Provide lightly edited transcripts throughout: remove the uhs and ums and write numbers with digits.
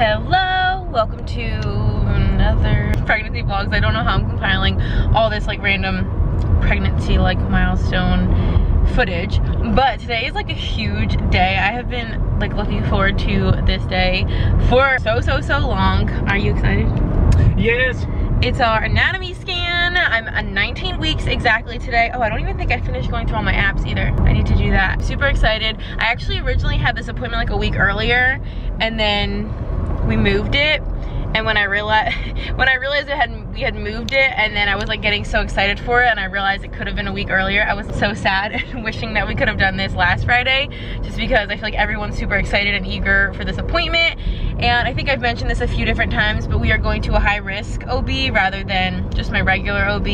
Hello, welcome to another pregnancy vlogs. I don't know how I'm compiling all this like random pregnancy like milestone footage, but today is like a huge day. I have been like looking forward to this day for so long. Are you excited? Yes. It's our anatomy scan. I'm 19 weeks exactly today. Oh, I don't even think I finished going through all my apps either. I need to do that. Super excited. I actually originally had this appointment like a week earlier, and then we moved it. And when I realized we had moved it, and then I was like getting so excited for it, and I realized it could have been a week earlier. I was so sad and wishing that we could have done this last Friday, just because I feel like everyone's super excited and eager for this appointment. And I think I've mentioned this a few different times, but we are going to a high risk OB rather than just my regular OB,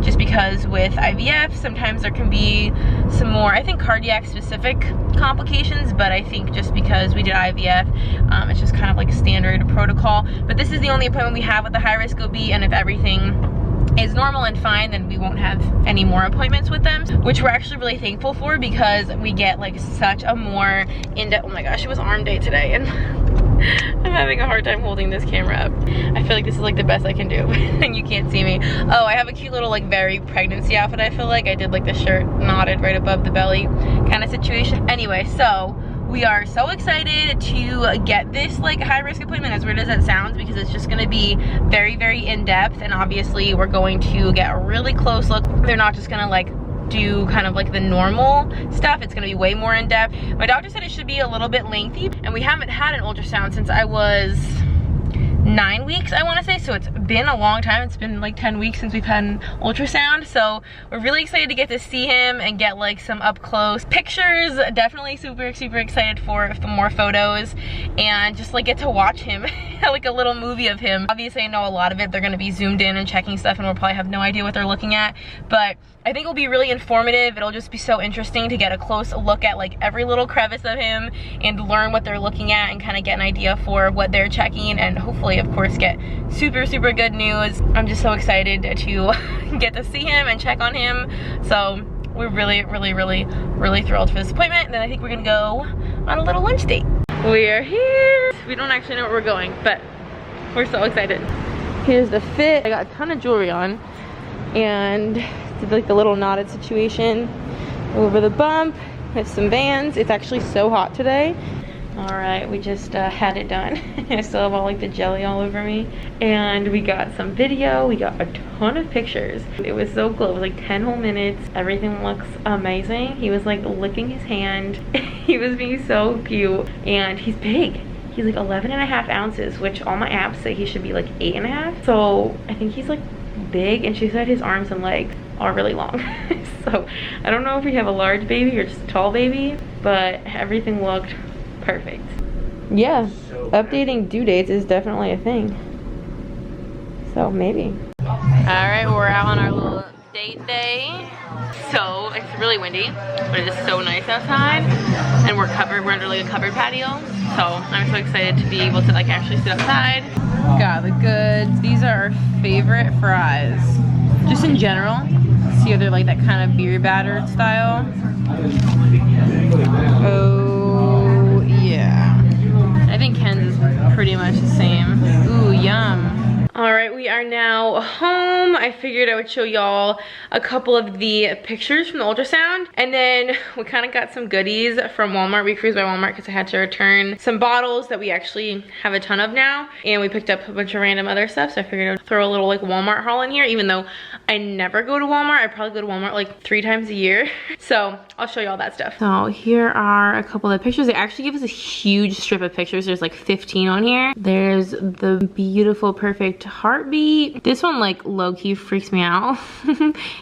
just because with IVF, sometimes there can be some more, I think, cardiac specific complications, but I think just because we did IVF, it's just kind of like a standard protocol. But this is the only appointment we have with the high risk OB, and if everything is normal and fine, then we won't have any more appointments with them, which we're actually really thankful for, because we get like such a more in-depth, oh my gosh, it was arm day today, and I'm having a hard time holding this camera up. I feel like this is like the best I can do, and you can't see me. Oh, I have a cute little like very pregnancy outfit. I feel like I did like the shirt knotted right above the belly kind of situation. Anyway, so we are so excited to get this like high risk appointment, as weird as that sounds, because it's just gonna be very in-depth, and obviously we're going to get a really close look. They're not just gonna like do kind of like the normal stuff. It's gonna be way more in depth. My doctor said it should be a little bit lengthy, and we haven't had an ultrasound since I was 9 weeks, I want to say, so it's been a long time. It's been like 10 weeks since we've had an ultrasound, so we're really excited to get to see him and get like some up close pictures. Definitely super excited for more photos, and just like get to watch him like a little movie of him. Obviously I know a lot of it they're going to be zoomed in and checking stuff, and we'll probably have no idea what they're looking at, but I think it'll be really informative. It'll just be so interesting to get a close look at like every little crevice of him and learn what they're looking at, and kind of get an idea for what they're checking, and hopefully of course get super good news. I'm just so excited to get to see him and check on him. So we're really thrilled for this appointment. And then I think we're gonna go on a little lunch date. We are here. We don't actually know where we're going, but we're so excited. Here's the fit. I got a ton of jewelry on, and did like the little knotted situation over the bump with some Vans. It's actually so hot today. All right, we just had it done. I still have all like the jelly all over me. And we got some video. We got a ton of pictures. It was so cool. It was like 10 whole minutes. Everything looks amazing. He was like licking his hand. He was being so cute. And he's big. He's like 11.5 ounces, which all my apps say he should be like 8.5. So I think he's like big, and she said his arms and legs are really long. So I don't know if we have a large baby or just a tall baby, but everything looked perfect. Yeah, updating due dates is definitely a thing. So maybe. All right, we're out on our little date day. So it's really windy, but it is so nice outside, and we're covered. We're under like a covered patio. So I'm so excited to be able to like actually sit outside. Got the goods. These are our favorite fries. Just in general. See, they're like that kind of beer battered style. Oh yeah. I think Ken's is pretty much the same. Ooh, yum. All right, we are now home. I figured I would show y'all a couple of the pictures from the ultrasound, and then we kind of got some goodies from Walmart. We cruised by Walmart because I had to return some bottles that we actually have a ton of now, and we picked up a bunch of random other stuff, so I figured I'd throw a little like Walmart haul in here, even though I never go to Walmart. I probably go to Walmart like 3 times a year. So I'll show you all that stuff. So here are a couple of pictures. They actually give us a huge strip of pictures. There's like 15 on here. There's the beautiful, perfect heartbeat. This one like low-key freaks me out.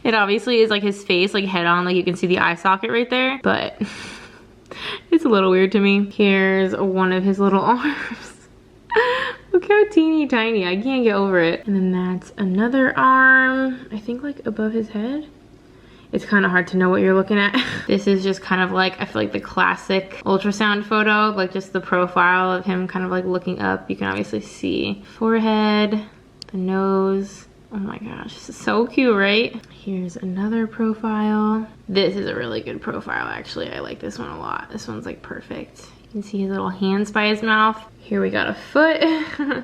It obviously is like his face like head on, like you can see the eye socket right there, but it's a little weird to me. Here's one of his little arms. Look how teeny tiny. I can't get over it. And then that's another arm, I think like above his head. It's kind of hard to know what you're looking at. This is just kind of like, I feel like the classic ultrasound photo, like just the profile of him kind of like looking up. You can obviously see forehead, the nose. Oh my gosh, this is so cute, right? Here's another profile. This is a really good profile, actually. I like this one a lot. This one's like perfect. You can see his little hands by his mouth. Here we got a foot.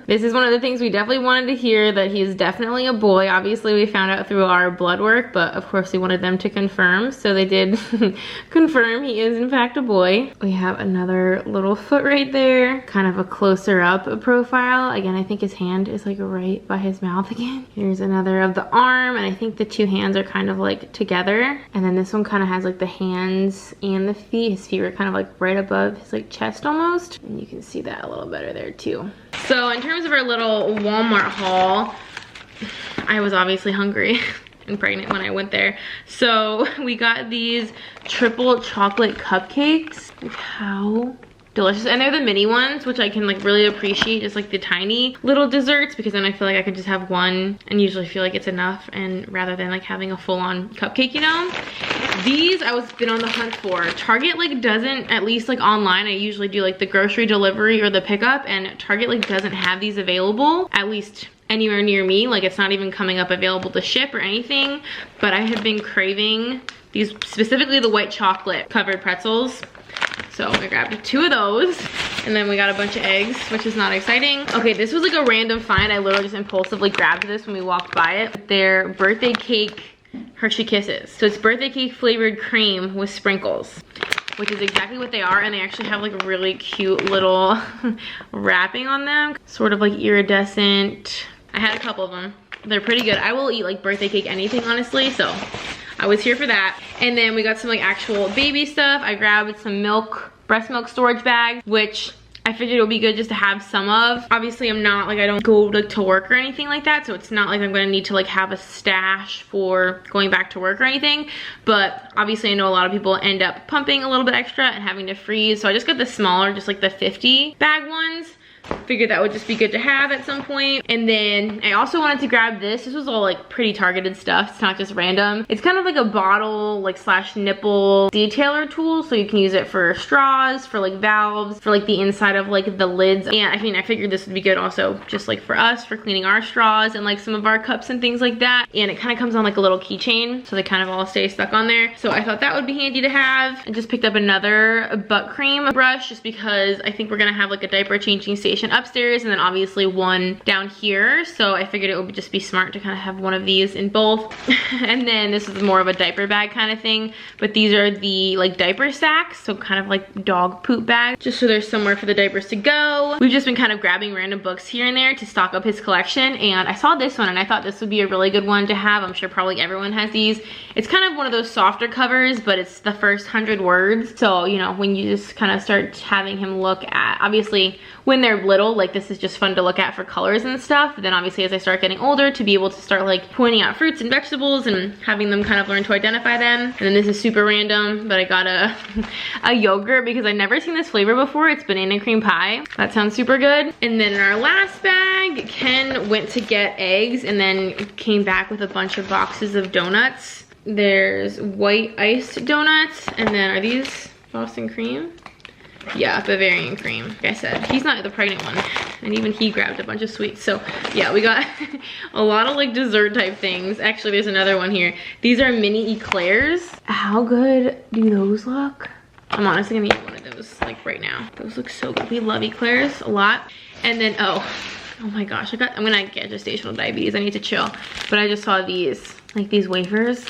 This is one of the things we definitely wanted to hear, that he's definitely a boy. Obviously we found out through our blood work, but of course we wanted them to confirm. So they did confirm he is in fact a boy. We have another little foot right there. Kind of a closer up profile. Again, I think his hand is like right by his mouth again. Here's another of the arm, and I think the two hands are kind of like together. And then this one kind of has like the hands and the feet. His feet were kind of like right above his like chest almost. And you can see that a little better there too. So in terms of our little Walmart haul, I was obviously hungry and pregnant when I went there. So we got these triple chocolate cupcakes. Like, how delicious. And they're the mini ones, which I can like really appreciate, just like the tiny little desserts, because then I feel like I could just have one and usually feel like it's enough, and rather than like having a full-on cupcake, you know. These I was been on the hunt for. Target like doesn't, at least like online, I usually do like the grocery delivery or the pickup, and Target like doesn't have these available, at least anywhere near me. Like it's not even coming up available to ship or anything. But I have been craving these, specifically the white chocolate covered pretzels. So I grabbed 2 of those, and then we got a bunch of eggs, which is not exciting. Okay, this was like a random find. I literally just impulsively grabbed this when we walked by it. They're birthday cake Hershey Kisses. So it's birthday cake flavored cream with sprinkles, which is exactly what they are. And they actually have like a really cute little wrapping on them, sort of like iridescent. I had a couple of them. They're pretty good. I will eat like birthday cake anything, honestly, so I was here for that. And then we got some like actual baby stuff. I grabbed some milk, breast milk storage bags, which I figured it would be good just to have some of. Obviously I'm not like, I don't go like to work or anything like that, so it's not like I'm gonna need to like have a stash for going back to work or anything. But obviously I know a lot of people end up pumping a little bit extra and having to freeze, so I just got the smaller, just like the 50 bag ones. Figured that would just be good to have at some point. And then I also wanted to grab this. This was all like pretty targeted stuff. It's not just random. It's kind of like a bottle like slash nipple detailer tool. So you can use it for straws, for like valves, for like the inside of like the lids. And I mean, I figured this would be good also just like for us, for cleaning our straws and like some of our cups and things like that. And it kind of comes on like a little keychain, so they kind of all stay stuck on there. So I thought that would be handy to have. I just picked up another butt cream brush just because I think we're gonna have like a diaper changing station upstairs, and then obviously one down here, so I figured it would just be smart to kind of have one of these in both. And then this is more of a diaper bag kind of thing, but these are the like diaper sacks, so kind of like dog poop bags, just so there's somewhere for the diapers to go. We've just been kind of grabbing random books here and there to stock up his collection, and I saw this one and I thought this would be a really good one to have. I'm sure probably everyone has these. It's kind of one of those softer covers, but it's the first 100 words, so you know, when you just kind of start having him look at, obviously when they're little, like this is just fun to look at for colors and stuff. But then obviously as I start getting older, to be able to start like pointing out fruits and vegetables and having them kind of learn to identify them. And then this is super random, but I got a yogurt because I've never seen this flavor before. It's banana cream pie. That sounds super good. And then in our last bag, Ken went to get eggs and then came back with a bunch of boxes of donuts. There's white iced donuts, and then are these Boston cream? Yeah, Bavarian cream. Like I said, he's not the pregnant one, and even he grabbed a bunch of sweets. So yeah, we got a lot of like dessert type things. Actually, there's another one here. These are mini eclairs. How good do those look? I'm honestly gonna eat one of those like right now. Those look so good. We love eclairs a lot. And then oh my gosh, I'm gonna get gestational diabetes. I need to chill. But I just saw these, like these wafers.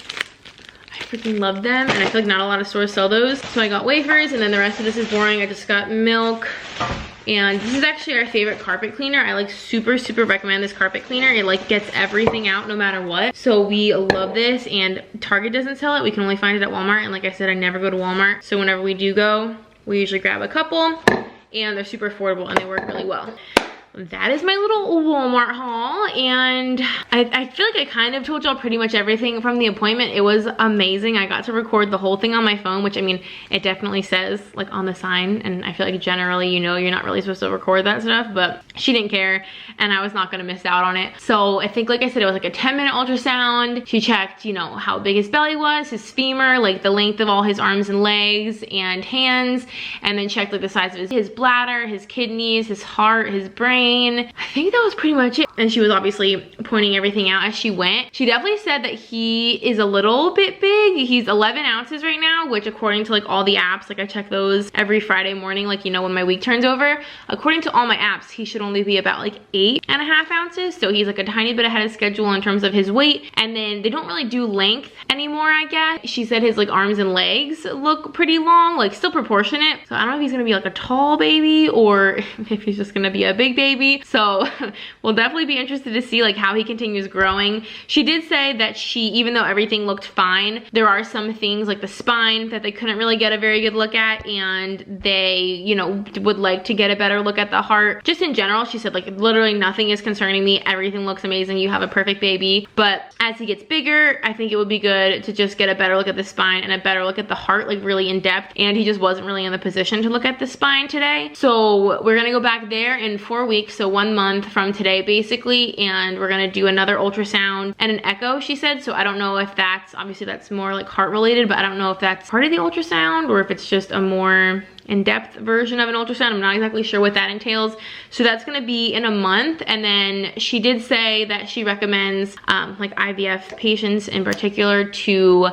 I freaking love them, and I feel like not a lot of stores sell those. So I got wafers, and then the rest of this is boring. I just got milk, and this is actually our favorite carpet cleaner. I like super recommend this carpet cleaner. It like gets everything out no matter what. So we love this, and Target doesn't sell it. We can only find it at Walmart, and like I said, I never go to Walmart. So whenever we do go, we usually grab a couple, and they're super affordable and they work really well. That is my little Walmart haul, and I feel like I kind of told y'all pretty much everything from the appointment. It was amazing. I got to record the whole thing on my phone, which I mean, it definitely says like on the sign, and I feel like generally, you know, you're not really supposed to record that stuff, but she didn't care, and I was not gonna miss out on it. So I think, like I said, it was like a 10-minute ultrasound. She checked, you know, how big his belly was, his femur, like the length of all his arms and legs and hands, and then checked like the size of his bladder, his kidneys, his heart, his brain. I think that was pretty much it. And she was obviously pointing everything out as she went. She definitely said that he is a little bit big. He's 11 ounces right now, which according to like all the apps, like I check those every Friday morning, like, you know, when my week turns over. According to all my apps, he should only be about like 8.5 ounces. So he's like a tiny bit ahead of schedule in terms of his weight. And then they don't really do length anymore, I guess. She said his like arms and legs look pretty long, like still proportionate. So I don't know if he's gonna be like a tall baby or if he's just gonna be a big baby. So we'll definitely be interested to see like how he continues growing. She did say that even though everything looked fine, there are some things like the spine that they couldn't really get a very good look at, and they, you know, would like to get a better look at the heart. Just in general, she said like literally nothing is concerning me. Everything looks amazing. You have a perfect baby. But as he gets bigger, I think it would be good to just get a better look at the spine and a better look at the heart, like really in depth. And he just wasn't really in the position to look at the spine today. So we're gonna go back there in 4 weeks, so 1 month from today basically, and we're gonna do another ultrasound and an echo, she said. So I don't know if that's, obviously that's more like heart related, but I don't know if that's part of the ultrasound or if it's just a more in-depth version of an ultrasound. I'm not exactly sure what that entails. So that's gonna be in a month. And then she did say that she recommends like IVF patients in particular to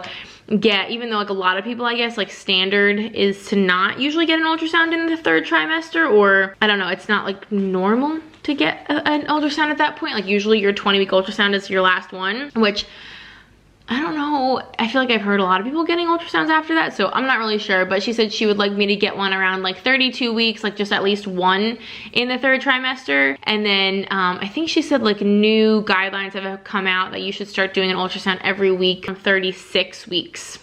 get, even though like a lot of people, I guess, like standard is to not usually get an ultrasound in the 3rd trimester, or I don't know, it's not like normal to get an ultrasound at that point. Like usually your 20-week ultrasound is your last one, which I don't know. I feel like I've heard a lot of people getting ultrasounds after that, so I'm not really sure. But she said she would like me to get one around like 32 weeks, like just at least one in the 3rd trimester. And then I think she said like new guidelines have come out that you should start doing an ultrasound every week from 36 weeks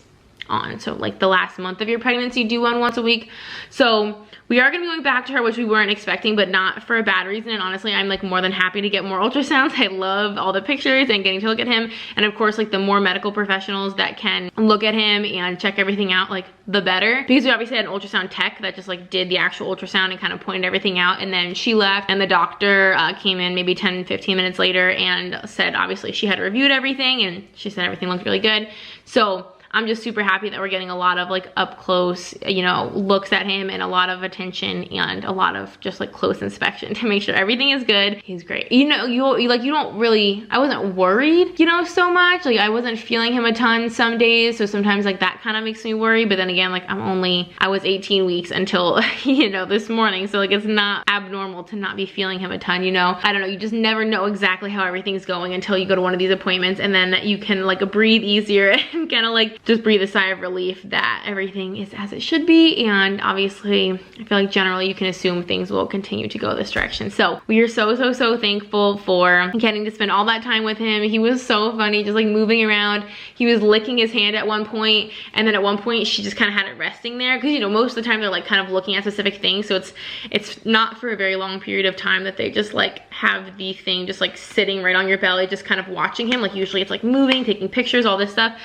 on. So like the last month of your pregnancy, do one once a week. So we are gonna be going back to her, which we weren't expecting, but not for a bad reason. And honestly, I'm like more than happy to get more ultrasounds. I love all the pictures and getting to look at him. And of course, like the more medical professionals that can look at him and check everything out, like the better. Because we obviously had an ultrasound tech that just like did the actual ultrasound and kind of pointed everything out. And then she left and the doctor came in maybe 10, 15 minutes later and said, obviously she had reviewed everything and she said everything looked really good. So I'm just super happy that we're getting a lot of like up close, you know, looks at him and a lot of attention and a lot of just like close inspection to make sure everything is good. He's great. You know, you don't really, I wasn't worried, you know, so much. Like I wasn't feeling him a ton some days. So sometimes like that kind of makes me worry. But then again, like I was 18 weeks until, you know, this morning. So like it's not abnormal to not be feeling him a ton, you know. I don't know, you just never know exactly how everything's going until you go to one of these appointments, and then you can like breathe easier and kind of like just breathe a sigh of relief that everything is as it should be. And obviously I feel like generally you can assume things will continue to go this direction. So we are so thankful for getting to spend all that time with him. He was so funny, just like moving around. He was licking his hand at one point, and then at one point she just kind of had it resting there, because you know most of the time they're like kind of looking at specific things, so it's not for a very long period of time that they just like have the thing just like sitting right on your belly, just kind of watching him. Like usually it's like moving, taking pictures, all this stuff.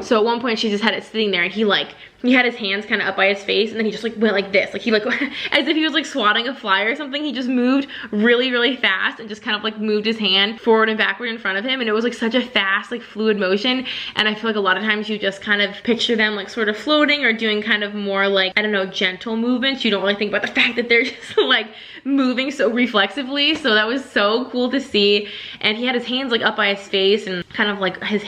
So at one point she just had it sitting there, and he had his hands kind of up by his face, and then he just like went like this, like he like as if he was like swatting a fly or something. He just moved really fast and just kind of like moved his hand forward and backward in front of him, and it was like such a fast like fluid motion. And I feel like a lot of times you just kind of picture them like sort of floating or doing kind of more like, I don't know, gentle movements. You don't really think about the fact that they're just like moving so reflexively. So that was so cool to see. And he had his hands like up by his face, and kind of like his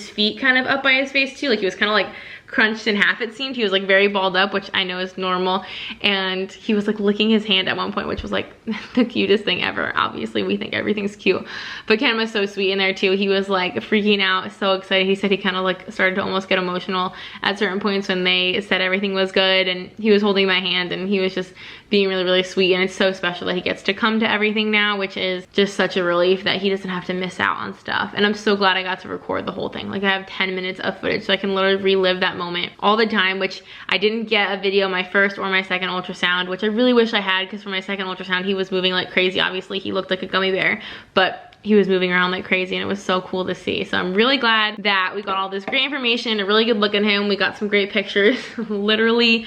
feet kind of up by his face too. Like he was kind of like crunched in half, it seemed. He was like very balled up, which I know is normal. And he was like licking his hand at one point, which was like the cutest thing ever. Obviously we think everything's cute, but Ken was so sweet in there too. He was like freaking out, so excited. He said he kind of like started to almost get emotional at certain points when they said everything was good, and he was holding my hand, and he was just being really sweet. And it's so special that he gets to come to everything now, which is just such a relief that he doesn't have to miss out on stuff. And I'm so glad I got to record the whole thing. Like I have 10 minutes of footage, so I can literally relive that moment all the time, which I didn't get a video my first or my second ultrasound, which I really wish I had, because for my second ultrasound he was moving like crazy. Obviously he looked like a gummy bear, but he was moving around like crazy, and it was so cool to see. So I'm really glad that we got all this great information, a really good look at him. We got some great pictures. Literally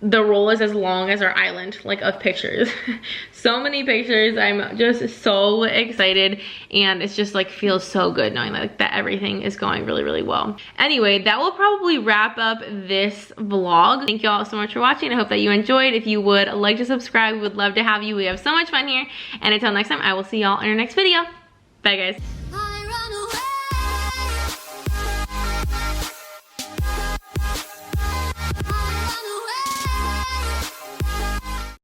the roll is as long as our island, like, of pictures. So many pictures. I'm just so excited, and it's just like feels so good knowing like that everything is going really, really well. Anyway, that will probably wrap up this vlog. Thank you all so much for watching. I hope that you enjoyed. If you would like to subscribe, we would love to have you. We have so much fun here, and until next time, I will see y'all in our next video. Bye, guys.